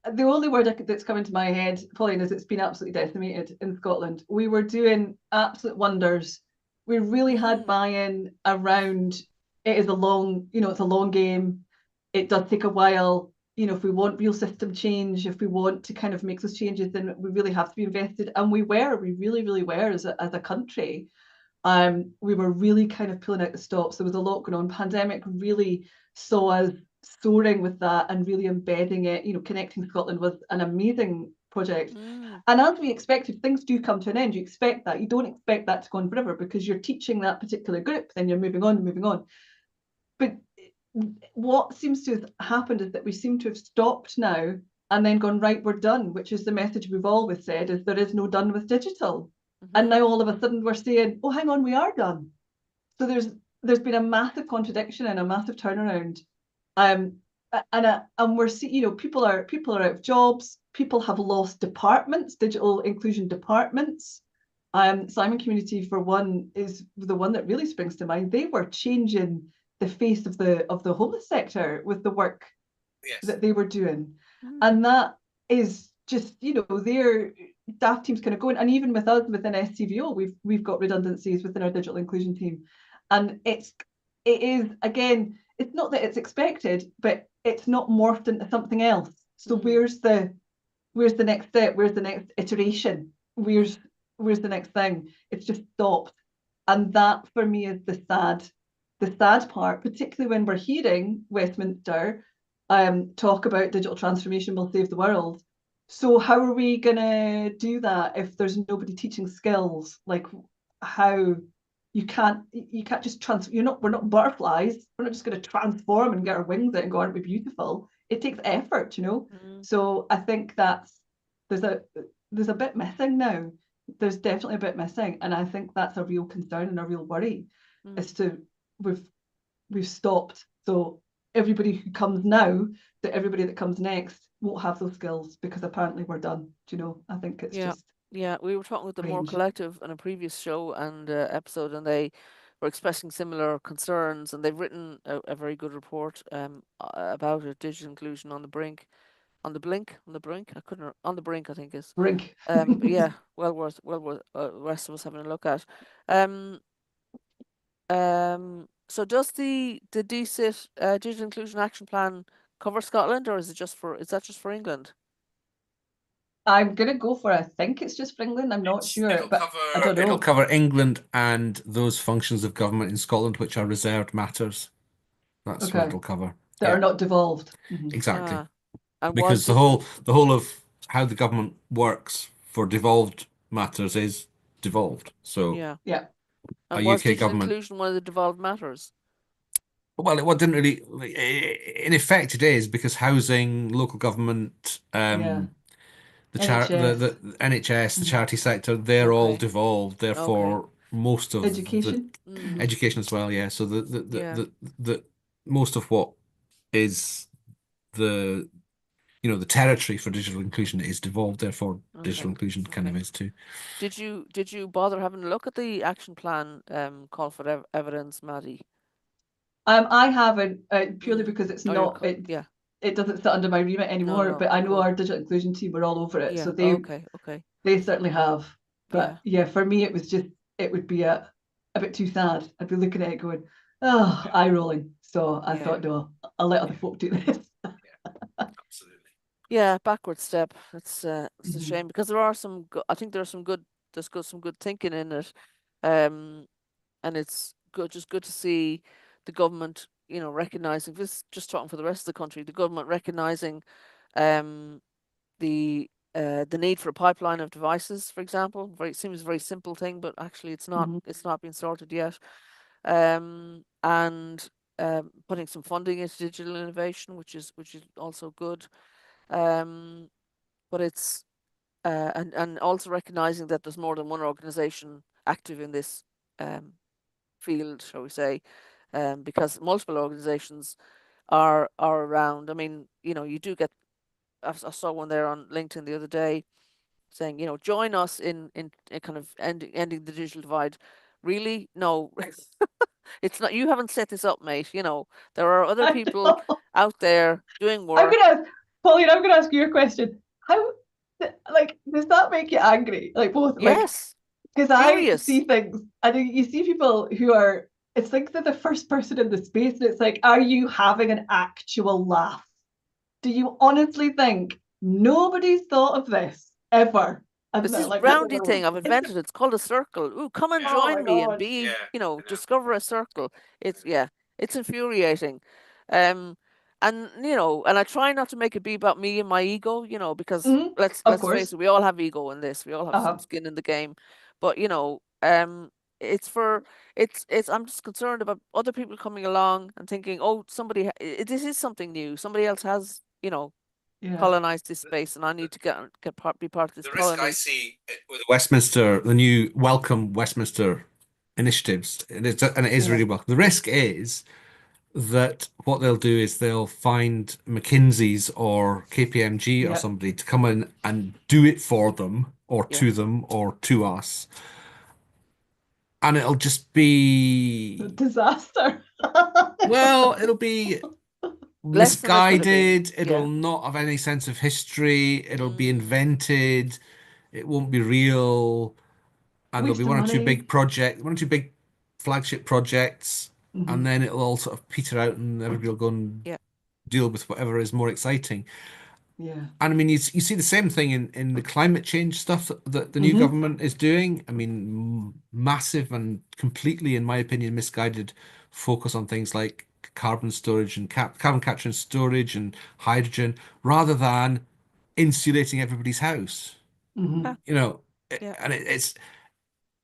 The only word that's coming to my head, Pauline, is it's been absolutely decimated in Scotland. We were doing absolute wonders. We really had buy-in around it is it's a long game. It does take a while. If we want real system change, if we want to kind of make those changes, then we really have to be invested. And we really, really were as a country. We were really kind of pulling out the stops. There was a lot going on. Pandemic really saw us soaring with that and really embedding it. Connecting Scotland was an amazing project. And as we expected, things do come to an end. You expect that. You don't expect that to go on forever because you're teaching that particular group, then you're moving on. But what seems to have happened is that we seem to have stopped now and then gone, right, we're done, which is the message we've always said, is there is no done with digital. And now all of a sudden we're saying, oh, hang on, we are done. So there's been a massive contradiction and a massive turnaround. And we're seeing, people are out of jobs. People have lost departments, digital inclusion departments. Simon Community, for one, is the one that really springs to mind. They were changing the face of the homeless sector with the work that they were doing, and that is just their staff teams kind of going. And even with us within SCVO, we've got redundancies within our digital inclusion team, and it is, again, it's not that it's expected, but it's not morphed into something else. So where's the next step? Where's the next iteration? Where's the next thing? It's just stopped. And that for me is the sad part, particularly when we're hearing Westminster talk about digital transformation will save the world. So how are we gonna do that if there's nobody teaching skills? Like how you can't just we're not butterflies. We're not just gonna transform and get our wings out and go, aren't we beautiful? It takes effort, you know. Mm, So I think there's a there's a bit missing now. There's definitely a bit missing. And I think that's a real concern and a real worry mm. as to we've we've stopped. So everybody who comes now, that everybody that comes next won't have those skills because apparently we're done. Do you know? I think it's Yeah, just yeah. We were talking with the More strange. Collective on a previous show and episode, and they were expressing similar concerns, and they've written a very good report about it, digital inclusion on the brink, on the blink, on the brink. I couldn't on the brink, I think is. Brink. But yeah, well worth the rest of us having a look at. Um, so does the DCIT Digital Inclusion Action Plan cover Scotland, or is that just for England? I'm gonna go for I think it's just for England. I'm not sure, but I don't It'll know. cover England and those functions of government in Scotland which are reserved matters. That's what Okay. it'll cover. That Yeah, are not devolved. Mhm. exactly. Ah, and was Because the the whole of how the government works for devolved matters is devolved. So yeah. Yeah. a And was UK digital government, inclusion one of the devolved matters? well, it didn't really, in effect, it is because housing, local government, Yeah. the NHS. NHS, the Mhm. charity sector, they're all Okay, devolved. okay. Therefore, most of the Education. Mm, Mhm. education as well, yeah. So yeah, the most of what is the the territory for digital inclusion is devolved. Therefore, digital okay, inclusion kind of okay. is too. Did you bother having a look at the action plan call for evidence, Maddie? I haven't purely Mm. because it's Oh, you're not yeah. it doesn't sit under my remit No, no, anymore. no. But I know Cool. our digital inclusion team were all over it, so Yeah. Okay. Okay. they certainly have. Yeah. But yeah, for me it was just it would be a bit too sad. I'd be looking at it going, oh, eye rolling. So I Yeah. thought, no, I'll let other folk do this. Absolutely. Yeah. Backward step. It's a Mhm. shame because there are I think there's some good thinking in it. Um, and it's good to see the government, recognizing this. Just talking for the rest of the country, the government recognizing um, the need for a pipeline of devices, for example. Seems a very simple thing, but actually it's not. Mhm. It's not been sorted yet. And putting some funding into digital innovation, which is also good. Um, but it's and also recognizing that there's more than one organization active in this um, field, shall we say, because multiple organizations are around. I mean, you do get. I saw one there on LinkedIn the other day saying, join us in kind of ending the digital divide. Really? No, it's not. You haven't set this up, mate. There are other I people know. out there doing I'm work. gonna ask Pauline, I'm gonna ask you a question. How like does that make you angry? Like both like Yes, because I furious. see things and you see people who are it's like they're the first person in the space and it's like, are you having an actual laugh? Do you honestly think nobody's thought of this ever? And It's they're this like, no, roundy no, thing I've no. invented. It's called a circle. Ooh, come and Oh my join me and God. be, Yeah, I know. discover a circle. Yeah, it's infuriating. Um, and I try not to make it be about me and my ego, because Mhm. let's Of let's face course. it, we all have ego in this. We all have some Uh-huh. skin in the game. But it's for it's I'm just concerned about other people coming along and thinking, oh, this is something new. Somebody else has, Yeah. colonized this space, and I need to be part of this The risk I colony. see with the new Welcome Westminster initiatives, and it is Yeah. really welcome. The risk is that what they'll do is they'll find McKinsey's or KPMG or Yeah. somebody to come in and do it for Yeah. them or to us, and it'll just be, Disaster. well, it'll be Less than it could have been. misguided. It'll Yeah. not have any sense of history. It'll be Mm, invented. It won't be real. And there'll be Waste of money. one or two big flagship projects, and Mhm. then it'll all sort of peter out, and everybody will go and yeah. deal with whatever is more exciting. Yeah. And I mean, you see the same thing in the climate change stuff that the new Mhm. government is doing. I mean, massive and completely, in my opinion, misguided focus on things like carbon storage and carbon capture and storage and hydrogen, rather than insulating everybody's house. Mhm. Ah, You know, yeah. and it's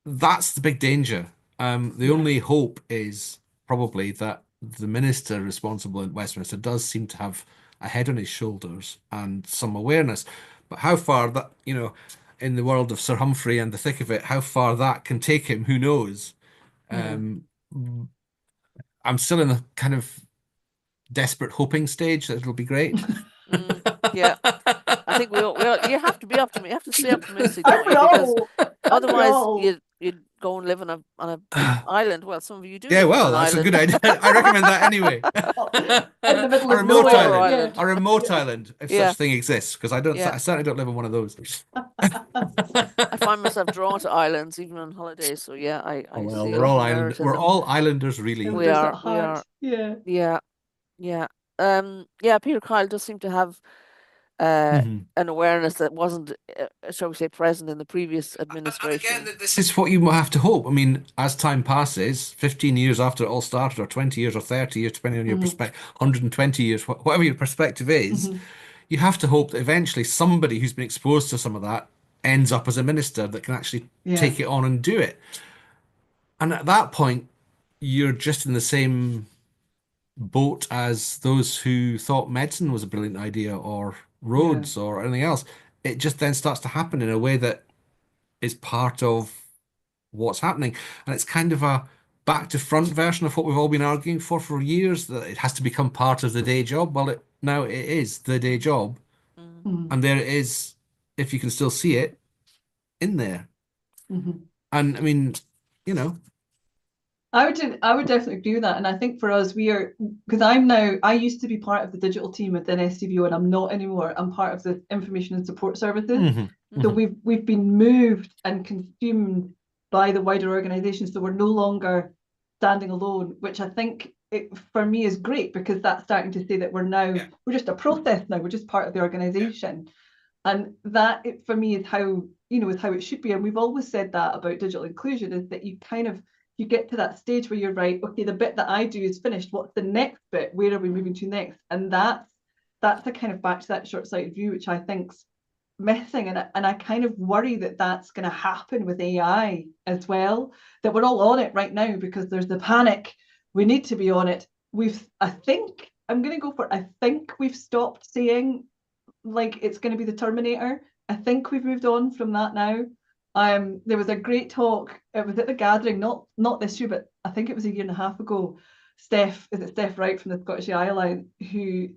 that's the big danger. The Yeah. only hope is probably that the minister responsible in Westminster does seem to have a head on his shoulders and some awareness. But how far that, in the world of Sir Humphrey and the thick of it, how far that can take him, who knows? Yeah. Um, I'm still in a kind of desperate hoping stage that it'll be great. Mm, yeah. I think you have to be optimistic. You have to stay optimistic, Aren't don't we you? Because all? Aren't we otherwise all? you'd go and live on a island. Well, some of you do Yeah, live on well, an that's a good island. idea. I recommend that anyway. In the middle A of remote Underwater nowhere. island. Yeah. island. A remote Yeah. island, if Yeah, such thing exists, because yeah. I certainly don't live on one of those. I find myself drawn to islands even on holidays. So yeah, Oh I well, see a lot of merit in we're them. all islanders really. We Islanders at are, we heart. are. Yeah. Yeah, yeah. Yeah, Peter Kyle does seem to have uh Mhm. an awareness that wasn't, shall we say, present in the previous And again, administration. this is what you have to hope. I mean, as time passes, 15 years after it all started, or 20 years, or 30 years, depending on your Mhm. perspective, 120 years, whatever your perspective is, Mhm. you have to hope that eventually somebody who's been exposed to some of that ends up as a minister that can actually Yeah. take it on and do it. And at that point, you're just in the same boat as those who thought medicine was a brilliant idea, or Yeah. roads, or anything else. It just then starts to happen in a way that is part of what's happening. And it's kind of a back to front version of what we've all been arguing for years, that it has to become part of the day job. Well, now it is the day job. Mm. Mhm. And there it is, if you can still see it, in there. Mhm. And I mean, you know, I would definitely agree with that. And I think for us, we are, because I used to be part of the digital team within SCVO and I'm not anymore. I'm part of the information and support services. mhm, So mhm. we've been moved and consumed by the wider organization. So we're no longer standing alone, which I think for me is great, because that's starting to say that Yeah. we're just a process now. We're just part of the organization. And that for me is how, is how it should be. And we've always said that about digital inclusion, is that you get to that stage where you're right, okay, the bit that I do is finished. What's the next bit? Where are we moving to next? And that's a kind of back to that short-sighted view, which I think's missing. And I kind of worry that that's going to happen with AI as well, that we're all on it right now because there's the panic. We need to be on it. I think I'm going to go for, I think we've stopped saying like it's going to be the Terminator. I think we've moved on from that now. There was a great talk. It was at the gathering, not this year, but I think it was a year and a half ago. Steph Wright from the Scottish AI Alliance, who,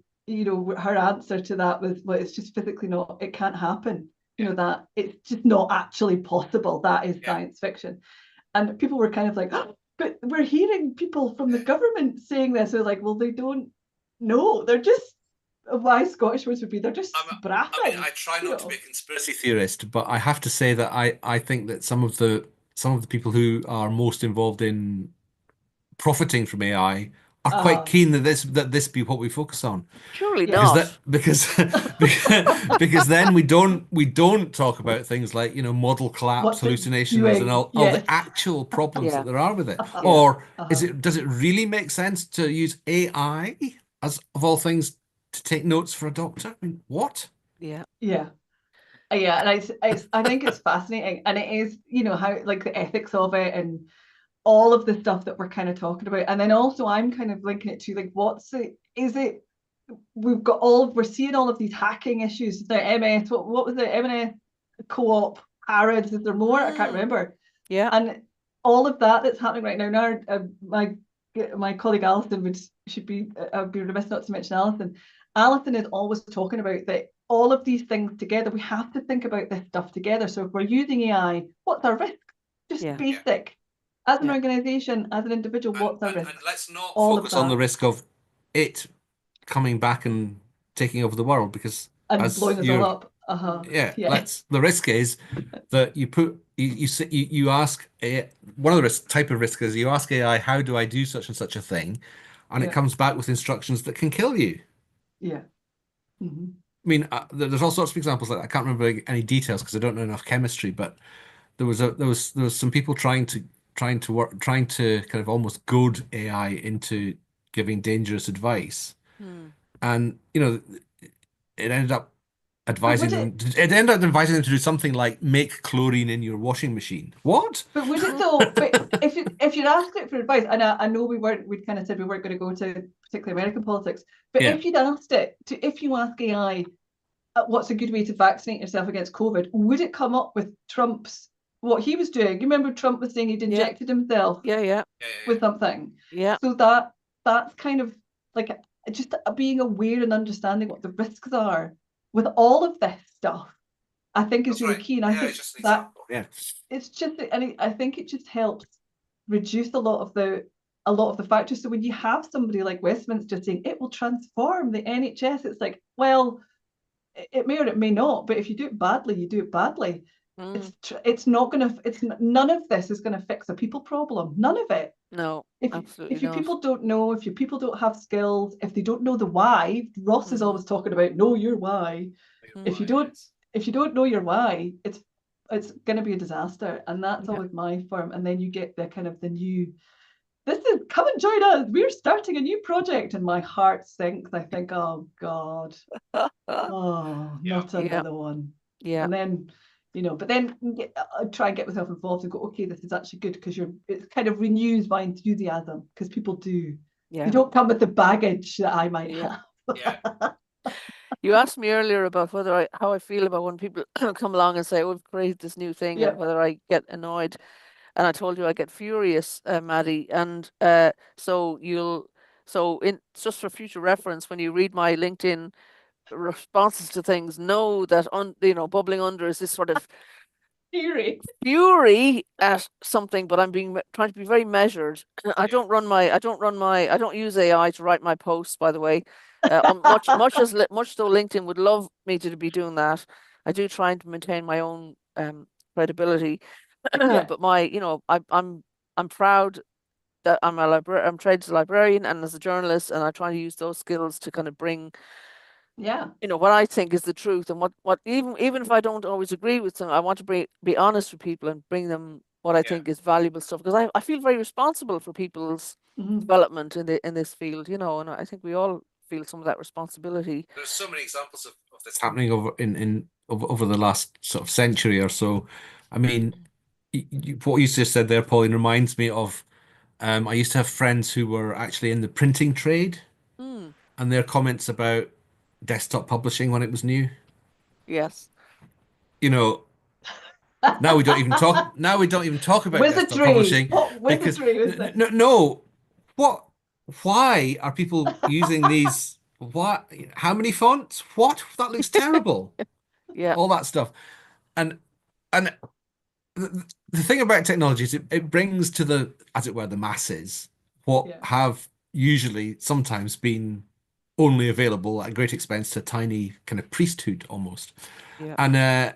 her answer to that was, well, it's just physically not, it can't happen. That it's just not actually possible. That is Yeah. science fiction. And people were kind of like, oh, but we're hearing people from the government saying this. They're like, well, they don't know. They're just, my Scottish words would be, they're just I mean, braffing. I try you not to know. be a conspiracy theorist, but I have to say that I think that some of the people who are most involved in profiting from AI are quite Uh, keen that this be what we focus on. Surely yeah. not. Because then we don't talk about things like, model collapse, What's it hallucinations, and doing? all the Yes. actual problems that Yeah, there are with it. Uh-huh. yeah, Or Uh-huh. does it really make sense to use AI, as of all things, to take notes for a doctor? I mean, what? yeah. Yeah. Yeah. And I think it's fascinating. And it is, how like the ethics of it and all of the stuff that we're kind of talking about. And then also I'm kind of linking it to like, we're seeing all of these hacking issues. The MS, what was it? M&S co-op, Harrods, is there more? I can't Mm, remember. yeah, And all of that's happening right now. Now, my colleague Alison should be, I'd be remiss not to mention Alison. Alison is always talking about that all of these things together. We have to think about this stuff together. So if we're using AI, what's our risk? Just yeah, basic. As an yeah. organization, as an individual, what's our risk? And let's not All of focus on the that, risk of it coming back and taking over the world, because and as blowing us all you're up. yeah, Yeah, the risk is that you ask one of the type of risk is you ask AI, how do I do such and such a thing, and it yeah, comes back with instructions that can kill you. yeah. Mhm. I mean, there's all sorts of examples like that. I can't remember any details because I don't know enough chemistry, but there was some people trying to kind of almost goad AI into giving dangerous advice, Hmm. and it ended up But advising would them. it? It ended up advising them to do something like make chlorine in your washing machine. What? But would it though? But if you'd asked it for advice, and I know we kind of said we weren't going to go to particularly American politics, but Yeah. if you'd asked it to, if you ask AI, what's a good way to vaccinate yourself against COVID, would it come up with Trump's what he was doing? You remember Trump was saying he'd Yeah. injected himself Yeah. with something. Yeah. So that's kind of like just being aware and understanding what the risks are with all of this stuff. I think is That's really right. key, and I Yeah, think it's just an that example. Yeah. it's just, and I think it just helps reduce a lot of the factors. So when you have somebody like Westminster saying it will transform the NHS, it's like, well, it may or it may not, but if you do it badly, you do it badly. Mm. It's not gonna, it's none of this is gonna fix a people problem. None of it. No, absolutely If your not. people don't know, if your people don't have skills, if they don't know the why, Ross is always talking about know your why. If you don't know your why, it's going to be a disaster, and that's Yeah. always my firm. And then you get the kind of the new, this is come and join us, we're starting a new project, and my heart sinks. I think, oh God, oh, not Yeah. another one. Yeah. And then, but then I try and get myself involved and go, okay, this is actually good, because it kind of renews my enthusiasm, because people do. Yeah. They don't come with the baggage that I might Yeah. have. Yeah. You asked me earlier about how I feel about when people come along and say, "Oh, we've created this new thing," Yeah. and whether I get annoyed. And I told you I get furious, Maddie. And so in just for future reference, when you read my LinkedIn responses to things, know that bubbling under is this sort of Fury. fury at something, but I'm trying to be very measured. I don't use AI to write my posts, by the way. Much though LinkedIn would love me to be doing that, I do try and maintain my own credibility. Yeah. But I'm proud that I'm trained as a librarian and as a journalist, and I try to use those skills to kind of bring Yeah. what I think is the truth, and what even if I don't always agree with them, I want to be honest with people and bring them what I think is valuable stuff, because I feel very responsible for people's development in this field, and I think we all feel some of that responsibility. There's so many examples of this happening over the last sort of century or so. I mean, what you just said there, Pauline, reminds me of I used to have friends who were actually in the printing trade, Mm, and their comments about desktop publishing when it was new. yes. You know, now we don't even talk. Now we don't even talk about desktop Wizardry. publishing What because wizardry is this? no. What? Why are people using these? What? How many fonts? What? That looks terrible. Yeah. All that stuff. And and the thing about technology is it brings to the, as it were, the masses what Yeah. have usually sometimes been only available at great expense to tiny kind of priesthood almost. Yeah. And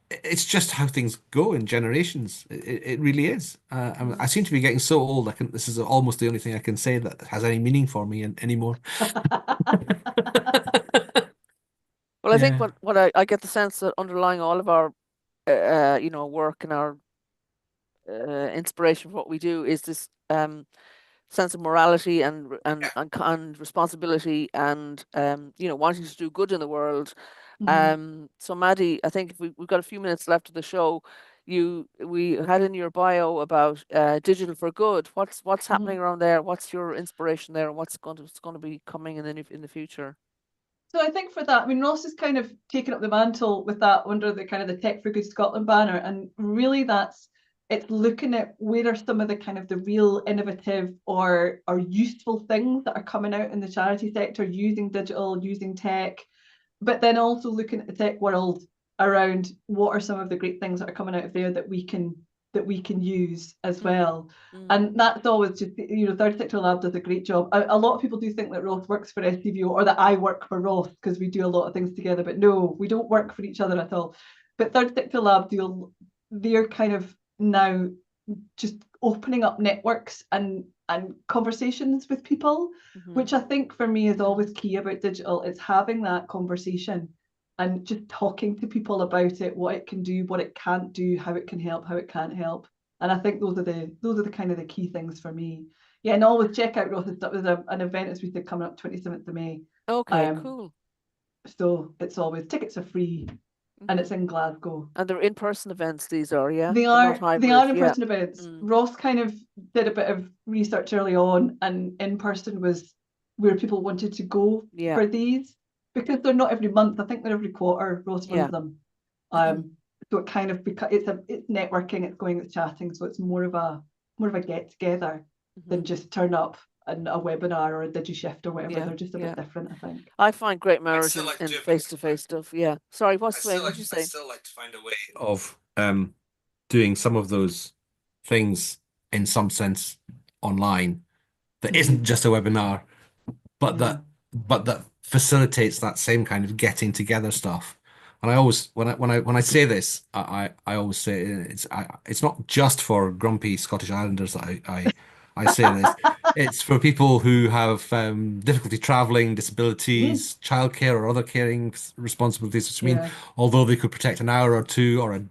it's just how things go in generations. It really is. I seem to be getting so old. This is almost the only thing I can say that has any meaning for me anymore. Well, I think Yeah. what I get the sense that underlying all of our work and our inspiration for what we do is this sense of morality and responsibility, and wanting to do good in the world. So Maddie, I think if we've got a few minutes left of the show. We had in your bio about digital for good. What's happening around there? What's your inspiration there, and what's going to be coming in the future? So I think for that, I mean, Ross has kind of taken up the mantle with that under the kind of the Tech for Good Scotland banner, and really it's looking at where are some of the kind of the real innovative or useful things that are coming out in the charity sector using digital, using tech, but then also looking at the tech world around what are some of the great things that are coming out of there that we can use as well. And that's always just, Third Sector Lab does a great job. A lot of people do think that Ross works for SCVO or that I work for Ross because we do a lot of things together, but no, we don't work for each other at all. But Third Sector Lab they're kind of now just opening up networks and conversations with people, which I think for me is always key about digital. It's having that conversation and just talking to people about it, what it can do, what it can't do, how it can help, how it can't help. And I think those are the kind of the key things for me. Yeah, and always check out Roth's stuff. There's an event as we said coming up 27th of May. Okay, cool. So it's always tickets are free, and it's in Glasgow. And they're in-person events, these are, yeah? They They're not are hybrid, in-person events. Mm. Ross kind of did a bit of research early on, and in-person was where people wanted to go Yeah. for these, because they're not every month. I think they're every quarter. Ross Yeah. runs them. So it kind of it's networking, it's chatting, so it's more of a get together than just turn up and a webinar or a DigiShift or whatever. Yeah, They're just a yeah. bit different, I think. I find great merit still like to in do it, face-to-face stuff. Yeah. Sorry, what's I Sweyn? still What'd you I say? still like to find a way of doing some of those things in some sense online that isn't just a webinar, but Yeah. that facilitates that same kind of getting together stuff. And I always, when I say this, I always say it's not just for grumpy Scottish Islanders that I say this. It's for people who have difficulty traveling, disabilities, childcare, or other caring responsibilities. Which mean, Yeah. although they could protect an hour or two or a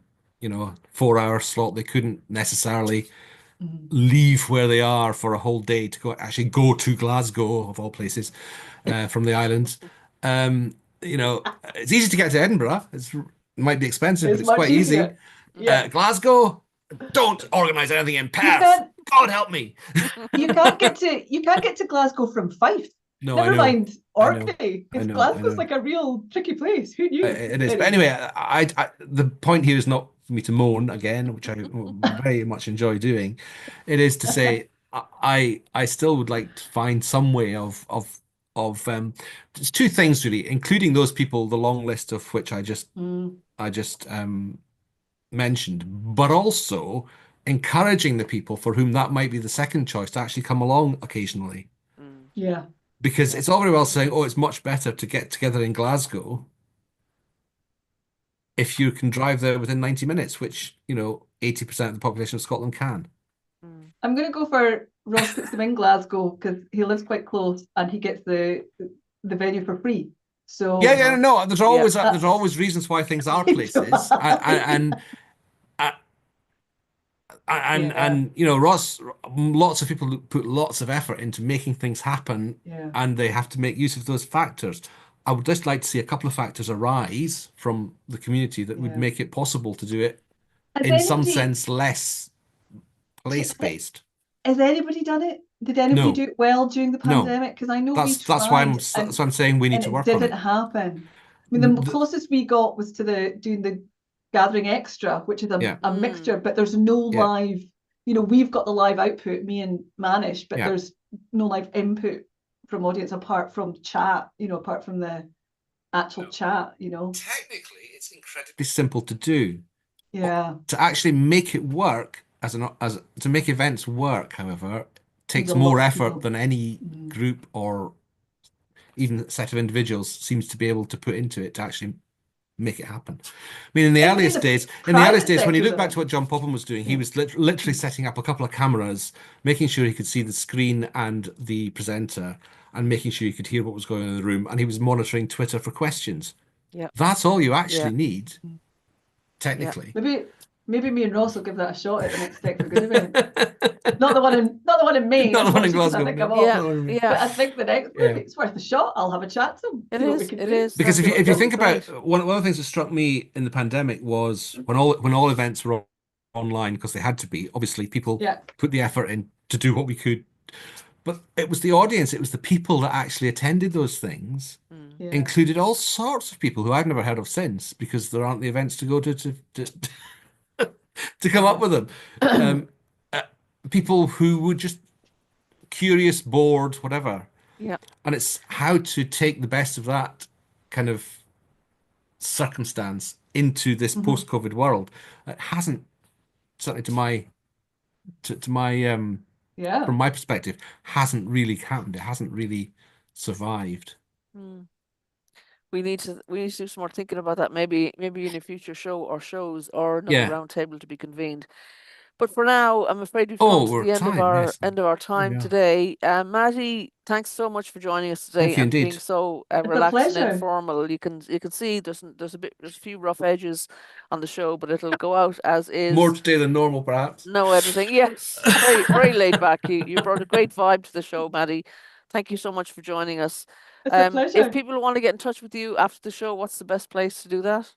4-hour slot, they couldn't necessarily leave where they are for a whole day to actually go to Glasgow of all places from the islands. It's easy to get to Edinburgh. It might be expensive, but It's it's much quite easy. easier. Yeah. Glasgow, don't organise anything in You Perth. can't God help me. you can't get to Glasgow from Fife. No, Never I know. mind I know. Orkney. I know. Glasgow's like a real tricky place. Who knew? It is. But anyway, the point here is not for me to moan again, which I very much enjoy doing. It is to say I still would like to find some way of there's two things really, including those people, the long list of which I just mentioned, but also encouraging the people for whom that might be the second choice to actually come along occasionally. Yeah. Because it's all very well saying, oh, it's much better to get together in Glasgow if you can drive there within 90 minutes, which, 80% of the population of Scotland can. I'm going to go for Ross puts them in Glasgow because he lives quite close and he gets the venue for free. So Yeah, no, there's always reasons why things are places, and Ross, lots of people put lots of effort into making things happen, and they have to make use of those factors. I would just like to see a couple of factors arise from the community that would make it possible to do it in some sense less place-based. Has anybody done it? Did anybody do it well during the pandemic? Because I know we tried. That's why I'm saying we need to work on it. It didn't happen. I mean, the closest we got was to doing the Gathering Extra, which is a mixture, but there's no live. We've got the live output, me and Manish, but there's no live input from audience apart from chat. Apart from the actual chat. Technically, it's incredibly simple to do. Yeah. To actually make it work to make events work, however, takes more effort than any group or even set of individuals seems to be able to put into it to actually make it happen. I mean, in the earliest days, when you look back to what John Popham was doing, he was literally setting up a couple of cameras, making sure he could see the screen and the presenter, and making sure you could hear what was going on in the room, and he was monitoring Twitter for questions. Yeah, that's all you actually need, technically. Maybe me and Ross will give that a shot at the next Tech for Good event. Not the one in May. Not the one in Glasgow. But I think the next one, it's worth a shot. I'll have a chat to him. It is. Because if you think about one of the things that struck me in the pandemic was when all events were online, because they had to be. Obviously, people put the effort in to do what we could. But it was the audience, it was the people that actually attended those things, included all sorts of people who I've never heard of since, because there aren't the events to go to come up with them. People who were just curious, bored, whatever. Yeah. And it's how to take the best of that kind of circumstance into this post-COVID world. It hasn't, certainly to my from my perspective, hasn't really happened. It hasn't really survived. We need to do some more thinking about that. Maybe in a future show or shows or another round table to be convened. But for now, I'm afraid we've come to the end of our time today. Maddie, thanks so much for joining us today and being so relaxed and informal. You can see there's a few rough edges on the show, but it'll go out as is. More today than normal, perhaps. No editing. Yes, very very laid back. You brought a great vibe to the show, Maddie. Thank you so much for joining us. It's a If pleasure. people want to get in touch with you after the show, what's the best place to do that?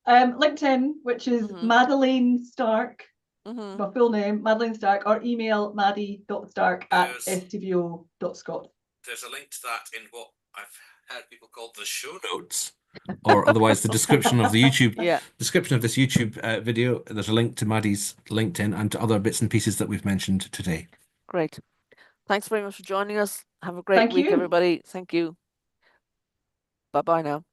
LinkedIn, which is Mhm. Madeline Stark, Mhm. my full name, Madeline Stark, or email maddie.stark at There's- scvo.scot. There's a link to that in what I've heard people call the show notes, or otherwise the description of the YouTube Yeah, description of this YouTube video. There's a link to Maddie's LinkedIn and to other bits and pieces that we've mentioned today. great. Thanks very much for joining us. Have a great Thank week, you. everybody. Thank you. Bye-bye now.